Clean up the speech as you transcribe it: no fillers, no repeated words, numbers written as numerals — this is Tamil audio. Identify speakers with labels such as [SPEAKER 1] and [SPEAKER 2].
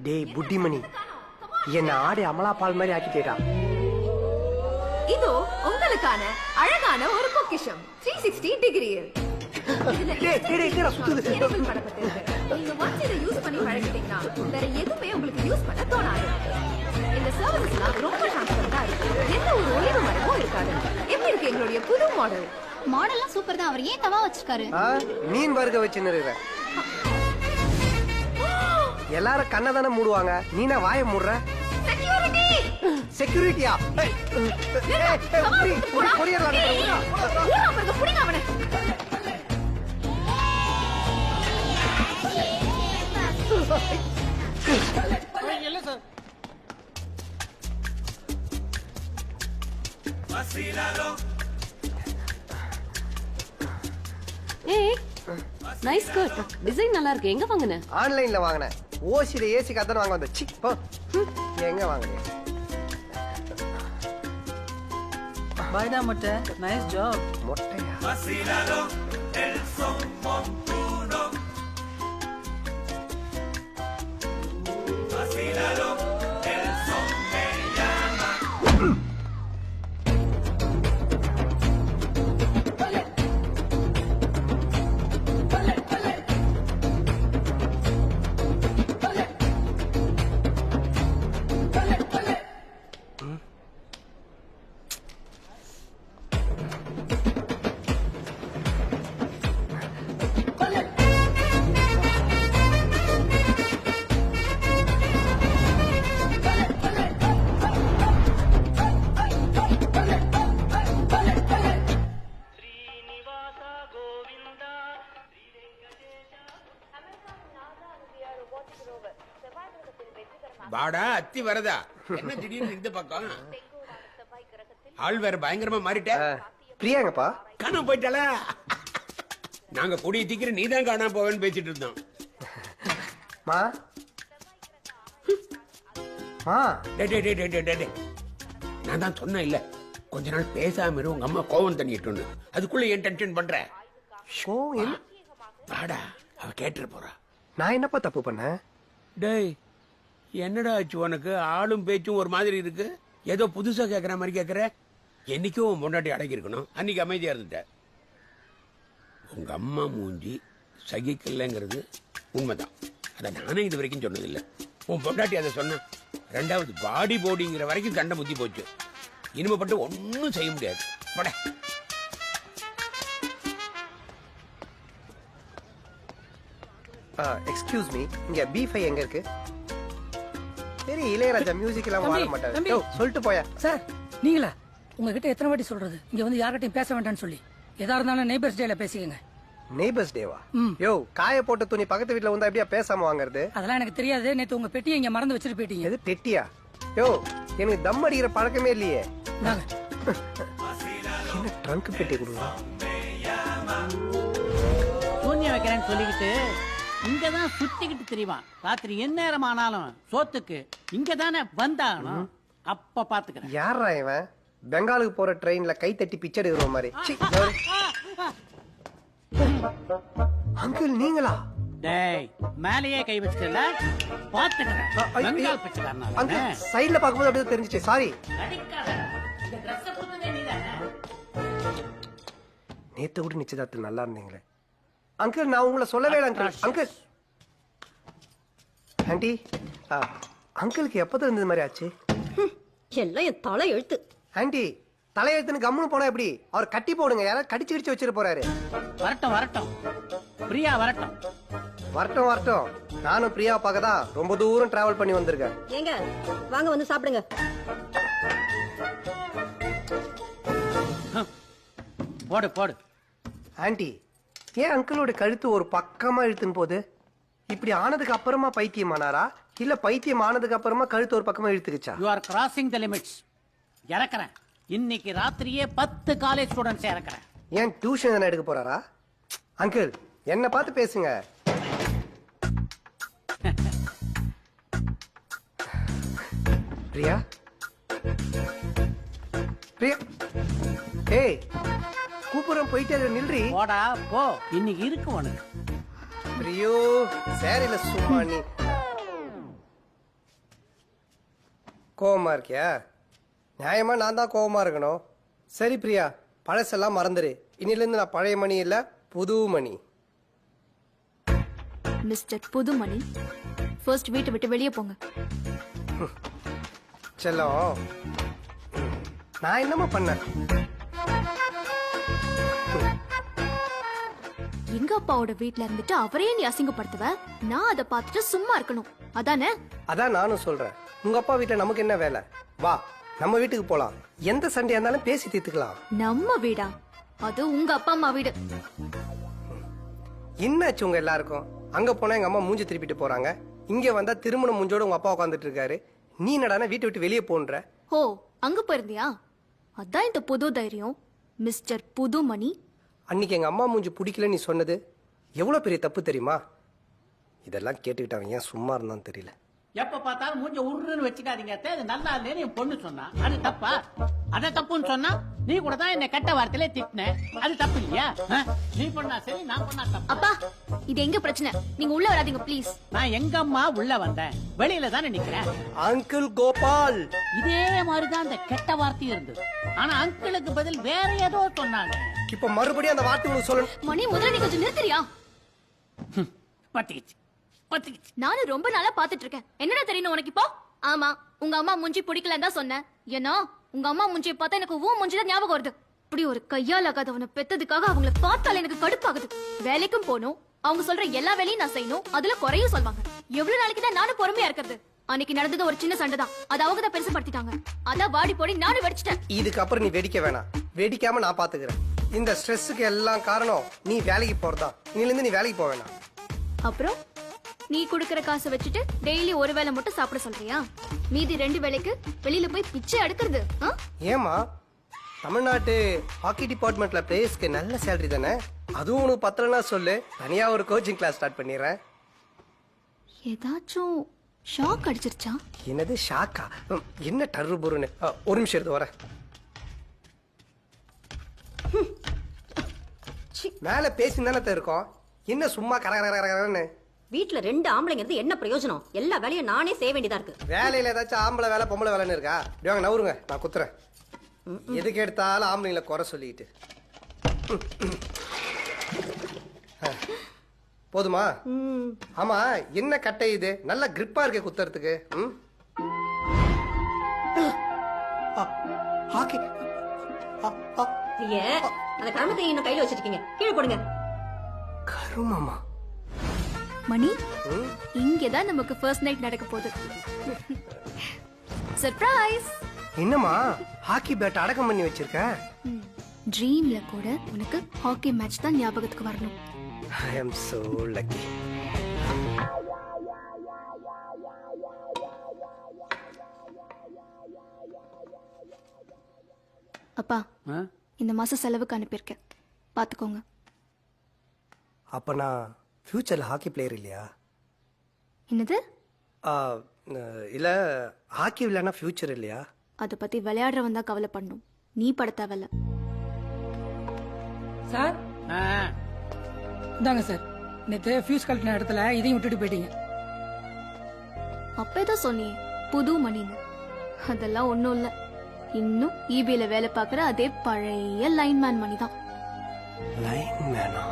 [SPEAKER 1] டேய் புட்டிமணி, என்ன ஆடி அமலா பால் மாதிரி ஆக்கிட்டேடா.
[SPEAKER 2] இதோ உங்களுக்கான அழகான ஒரு பொக்கிஷம் 360 டிகிரியில். நீங்க once இதை யூஸ் பண்ணி பழகிட்டீங்கன்னா வேற எதுவுமே உங்களுக்கு யூஸ் பண்ண தோணாது. இந்த சர்வீஸ்லாம் ரொம்ப டிரான்ஸ்பரண்டா இருக்கு. எந்த ஒரு ஒளிவு மறைவும் இருக்காது. எப்படி இருக்கு எங்களுடைய புது மாடல்?
[SPEAKER 3] மாடல்லாம் சூப்பர் தான். அவர் ஏன் தவா வச்சிருக்காரு?
[SPEAKER 1] மீன் வர்க்க வச்சு நிறுவ. எல்லாரும் கண்ணை தானே மூடுவாங்க, நீனா வாயை மூடுற.
[SPEAKER 2] செக்யூரிட்டி
[SPEAKER 1] செக்யூரிட்டியா?
[SPEAKER 4] ஏய் நைஸ் ஸ்கர்ட், டிசைன் நல்லா இருக்கு. எங்க வாங்குன?
[SPEAKER 1] ஆன்லைன்ல வாங்குனேன். ஓசில ஏசி கத்தன வாங்க வந்த. சி போ. எங்க வாங்குனீங்க?
[SPEAKER 5] பாய்டா மொட்டை. Nice job.
[SPEAKER 1] மொட்டையா?
[SPEAKER 6] வாடா அத்தி வரதா. என்ன திடீர்னு இந்த பக்கம்? ஆள் வேற பயங்கரமா மாறிட்ட.
[SPEAKER 1] பிரியாங்கப்பா
[SPEAKER 6] காணாம போயிட்டாளா? நாங்க கூடிய சீக்கிரம் நீதான் காணாம போவேன்னு பேசிட்டு இருந்தோம்.
[SPEAKER 1] மா மா
[SPEAKER 6] நான் தான் சொன்னேன் இல்ல, கொஞ்ச நாள் பேசாம இரு, உங்க அம்மா கோவம் தண்ணிட்டு. அதுக்குள்ள ஏன் டென்ஷன் பண்ற? வாடா, அவ கேட்டு போறா.
[SPEAKER 1] நான் என்னப்பா தப்பு பண்ணேன்?
[SPEAKER 6] டேய் என்னடா ஆச்சு உனக்கு? ஆளும் பேச்சும் ஒரு மாதிரி இருக்கு. ஏதோ புதுசா கேக்குற மாதிரி கேக்குற. என்னைக்கும் பொண்டாட்டி அடக்கி இருக்கணும், அன்னைக்கு அமைதியா இருந்துட்ட. உங்க அம்மா மூஞ்சி சகிக்கலங்கிறது உண்மைதான். அதை நானே இது வரைக்கும் சொன்னதில்லை. உன் பொண்டாட்டி அதை சொன்ன. ரெண்டாவது பாடி போடிங்கிற வரைக்கும் கண்ட புத்தி போச்சு. இனிமேப்பட்டு ஒன்னும் செய்ய முடியாது. பட
[SPEAKER 1] எக்ஸ்கியூஸ் மீ, இங்க பி5 எங்க இருக்கு? சரி, இளையராஜா மியூசிக் எல்லாம் வாழ மாட்டாரு. சொல்லிட்டு போயா.
[SPEAKER 5] சார் நீங்களா? உங்ககிட்ட எத்தனை வாட்டி சொல்றது இங்க வந்து யார்கிட்டயும் பேச வேண்டாம்னு சொல்லி? எதா இருந்தாலும் நெய்பர்ஸ் டேல பேசிக்கங்க.
[SPEAKER 1] நெய்பர்ஸ் டேவா? யோ, காய போட்ட துணி பக்கத்து வீட்ல வந்தா எப்படியா பேசாம வாங்குறது?
[SPEAKER 5] அதெல்லாம் எனக்கு தெரியாது. நேத்து உங்க பெட்டியை இங்க மறந்து வச்சிட்டு போயிட்டீங்க.
[SPEAKER 1] எது பெட்டியா? யோ, எனக்கு தம் அடிக்கிற பழக்கமே இல்லையே.
[SPEAKER 5] இந்தாங்க.
[SPEAKER 1] என்ன ட்ரங்க் பெட்டி கொடுங்க.
[SPEAKER 7] சூன்யம் வைக்கிறேன்னு சொல்லிக்கிட்டு இங்கதான் சுத்திக்கிட்டு தெரியுவான். ராத்திரி எந்நேரம் ஆனாலும் சோத்துக்கு இங்க தானே வந்தாகணும். அப்ப பாத்துக்கிறேன்.
[SPEAKER 1] யாரா இவன்? பெங்காலுக்கு போற ட்ரெயின்ல கை தட்டி பிச்சை எடுக்கிற மாதிரி. அங்கிள் நீங்களா?
[SPEAKER 7] டேய் மேலேயே கை வச்சுக்கல, பாத்துக்கிறேன். பெங்கால் பிச்சைக்காரனா?
[SPEAKER 1] அங்கிள் சைடுல பாக்கும்போது அப்படியே தெரிஞ்சிச்சு. சாரி. நேத்து கூட நிச்சயதார்த்தம் நல்லா இருந்தீங்களே. அங்கிள் நான் உங்களை சொல்லவே இல்லை. அங்கிள் அங்கிள் ஆண்டி, அங்கிளுக்கு எப்பதான் இருந்தது மாதிரி ஆச்சு?
[SPEAKER 4] எல்லாம் என் தலை எழுத்து.
[SPEAKER 1] ஆண்டி தலையெழுத்துன்னு கம்முன்னு போனா எப்படி? அவர் கட்டி போடுங்க, யாராவது கடிச்சு கிடிச்சு வச்சிட்டு போறாரு.
[SPEAKER 7] வரட்டும் வரட்டும், பிரியா வரட்டும்.
[SPEAKER 1] வரட்டும் வரட்டும். நானும் பிரியா பார்க்க தான் ரொம்ப தூரம் டிராவல் பண்ணி வந்திருக்கேன்.
[SPEAKER 4] ஏங்க வாங்க வந்து சாப்பிடுங்க.
[SPEAKER 7] போடு போடு.
[SPEAKER 1] ஆண்டி, ஏன் அங்கிளோட கழுத்து ஒரு பக்கமா இழுத்துன்னு போகுது? இப்படி ஆனதுக்கு அப்புறமா பைத்தியமானாரா, இல்ல பைத்தியம் ஆனதுக்கு அப்புறமா கழுத்து ஒரு பக்கமா இழுத்துக்குச்சா?
[SPEAKER 7] You are crossing the limits. இறக்குறேன். இன்னைக்கு ராத்திரியே 10 காலேஜ் ஸ்டூடெண்ட்ஸ் இறக்குறேன்.
[SPEAKER 1] ஏன் டியூஷன் தானே எடுக்க போறாரா? அங்கிள் என்ன பார்த்து பேசுங்க. பிரியா பிரியா, ஏய் கூப்புறம் போயிட்டே நில்றி.
[SPEAKER 7] போடா போ, இன்னைக்கு இருக்கு உனக்கு.
[SPEAKER 1] பிரியோ சேரில சும்மா நீ. கோவமா இருக்கியா? நியாயமா நான் தான் கோவமா இருக்கணும். சரி பிரியா, பழசெல்லாம் மறந்துரு. இன்னிலிருந்து நான் பழைய மணி இல்ல, புது மணி.
[SPEAKER 8] மிஸ்டர் புதுமணி, ஃபர்ஸ்ட் வீட்டை விட்டு வெளியே போங்க.
[SPEAKER 1] செல்லம், நான் என்னமா பண்ணேன்?
[SPEAKER 8] எங்க அப்பாவோட வீட்ல இருந்துட்டு அவரே நீ அசிங்கப்படுத்துவ, நான் அதை பார்த்துட்டு சும்மா இருக்கணும், அதானே?
[SPEAKER 1] அதான் நானும் சொல்றேன். உங்க அப்பா வீட்டுல நமக்கு என்ன வேலை? வா, நம்ம வீட்டுக்கு போலாம். எந்த சண்டையா இருந்தாலும் பேசி தீர்த்துக்கலாம்.
[SPEAKER 8] நம்ம வீடா? அது உங்க அப்பா அம்மா வீடு.
[SPEAKER 1] என்னாச்சு உங்க எல்லாருக்கும்? அங்க போனா எங்க அம்மா மூஞ்சி திருப்பிட்டு போறாங்க, இங்க வந்தா திருமணம் மூஞ்சோட உங்க அப்பா உட்காந்துட்டு இருக்காரு. நீ என்னடானா வீட்டை விட்டு வெளியே போன்ற?
[SPEAKER 8] ஓ, அங்க போயிருந்தியா? அதான் இந்த புது தைரியம், மிஸ்டர் புதுமணி.
[SPEAKER 1] அன்னைக்கு எங்க அம்மா மூஞ்சி பிடிக்கல நீ சொன்னது எவ்வளவு பெரிய தப்பு தெரியுமா? இதெல்லாம் கேட்டுக்கிட்டு அவன் ஏன் சும்மா இருந்தான்னு தெரியல.
[SPEAKER 7] எப்ப பார்த்தாலும் மூஞ்ச உருன்னு வச்சுக்காதீங்க அத்தை, அது நல்லா இல்லைன்னு என் பொண்ணு சொன்னா அது தப்பா? அத தப்புன்னு சொன்னா நீ கூட தான் என்ன கெட்ட வார்த்தையில திட்டின, அது தப்பு இல்லையா? நீ பண்ணா சரி, நான் பண்ணா தப்பு.
[SPEAKER 8] அப்பா, இது எங்க பிரச்சனை? நீங்க உள்ள வராதீங்க ப்ளீஸ்.
[SPEAKER 7] நான் எங்க அம்மா உள்ள வந்தேன், வெளியில தானே நிக்கிறேன்.
[SPEAKER 1] அங்கிள் கோபால்,
[SPEAKER 7] இதே மாதிரிதான் அந்த கெட்ட வார்த்தையும் இருந்தது. ஆனா அங்கிளுக்கு பதில் வேற ஏதோ சொன்னாங்க.
[SPEAKER 1] இப்ப மறுபடியும் அந்த வார்த்தை உங்களுக்கு சொல்லணும்.
[SPEAKER 8] மணி, முதல்ல நீ கொஞ்சம் நிறுத்துறியா?
[SPEAKER 7] பத்திக்கிச்சு பத்திக்கிச்சு.
[SPEAKER 8] நானும் ரொம்ப நாளா பாத்துட்டு இருக்கேன். என்னடா தெரியணும் உனக்கு இப்போ? ஆமா, உங்க அம்மா மூஞ்சி பிடிக்கலன்னு தான் சொன்னேன். ஏன்னா உங்க அம்மா மூஞ்சியை பார்த்தா எனக்கு ஊ மூஞ்சி தான் ஞாபகம் வருது. இப்படி ஒரு கையால் ஆகாதவனை பெத்ததுக்காக அவங்கள பார்த்தால எனக்கு கடுப்பாகுது. வேலைக்கும் போகணும், அவங்க சொல்ற எல்லா வேலையும் நான் செய்யணும், அதுல குறையும் சொல்வாங்க. எவ்வளவு நாளைக்கு தான் நானும் பொறுமையா இருக்கிறது? அன்னைக்கு நடந்தது ஒரு சின்ன சண்டை தான், அது அவங்க தான் பெருசுப்படுத்திட்டாங்க. அதான் வாடி போடி நானும் வெடிச்சிட்டேன்.
[SPEAKER 1] இதுக்கப்புறம் நீ வெடிக்க வேணாம், வெடிக்காம நான் பாத்துக்கிறேன். இந்த ஸ்ட்ரெஸ்ஸுக்கு எல்லாம் காரணம் நீ வேலைக்கு போறதா. இன்னிலிருந்து நீ வேலைக்கு போக வேணாம்.
[SPEAKER 8] அப்புறம் நீ குடுக்கற காசை வச்சுட்டு டெய்லி ஒரு வேளை மட்டும் சாப்பிட சொல்றியா? மீதி 2 வேளைக்கு வெளியில போய் பிச்சை எடுக்கிறது?
[SPEAKER 1] ஏமா, தமிழ்நாட்டு ஹாக்கி டிபார்ட்மெண்ட்ல பிளேயர்ஸ்க்கு நல்ல சேலரி தானே? அதுவும் உனக்கு பத்தலனா சொல்லு, தனியா ஒரு கோச்சிங் கிளாஸ் ஸ்டார்ட் பண்ணிடுறேன்.
[SPEAKER 8] ஏதாச்சும் ஷாக் அடிச்சிருச்சா?
[SPEAKER 1] என்னது ஷாக்கா? என்ன டர்ரு புருன்னு? ஒரு நிமிஷம் எடுத்து வரேன். மேல பேசி தானே இருக்கோம், என்ன சும்மா கரகரன்னு?
[SPEAKER 9] வீட்ல 2 ஆம்பளைங்க இருந்து என்ன பிரயோஜனம்? எல்லா வேலையும் நானே செய்ய வேண்டியதா இருக்கு.
[SPEAKER 1] வேலையில ஏதாச்சும் ஆம்பளை வேலை பொம்பளை வேலைன்னு இருக்கா? வாங்க நவருங்க, நான் குத்துறேன். எதுக்கு எடுத்தாலும் ஆம்பளைங்களை குறை சொல்லிட்டு. போதுமா? ஆமா, என்ன கட்டை இது? நல்ல கிரிப்பா இருக்கு குத்துறதுக்கு. ஹாக்கி
[SPEAKER 9] அந்த கருமத்தை இன்னும் கையில வச்சிருக்கீங்க, கீழே போடுங்க.
[SPEAKER 1] கருமமா?
[SPEAKER 8] மணி, இங்கதான் நமக்கு ஃபர்ஸ்ட் நைட் நடக்க போகுது. சர்ப்ரைஸ்!
[SPEAKER 1] என்னம்மா ஹாக்கி பேட் அடக்கம் பண்ணி வச்சிருக்க?
[SPEAKER 8] ட்ரீம்ல கூட உனக்கு ஹாக்கி மேட்ச் தான் ஞாபகத்துக்கு வரணும்.
[SPEAKER 1] I am so lucky.
[SPEAKER 8] அப்பா, இந்த மாசம் செலவுக்கு அனுப்பியிருக்கேன், பாத்துக்கோங்க.
[SPEAKER 1] அப்ப நான் ஃபியூச்சர்ல ஹாக்கி பிளேயர் இல்லையா?
[SPEAKER 8] என்னது?
[SPEAKER 1] இல்ல, ஹாக்கி விளையாடினா ஃபியூச்சர் இல்லையா?
[SPEAKER 8] அதை பத்தி விளையாடுறவன் தான் கவலை பண்ணும், நீ பட தேவையில்ல.
[SPEAKER 5] சார் இந்தாங்க சார், நேற்று ஃபியூஸ் கழட்டின இடத்துல இதையும் விட்டுட்டு போயிட்டீங்க.
[SPEAKER 8] அப்பதான் சொன்னியே புது மணின்னு, அதெல்லாம் ஒண்ணும் இல்ல. இன்னும் ஈபியில வேலை பார்க்குற அதே பழைய லைன்மேன் மணி தான்.
[SPEAKER 1] லைன்மேனா?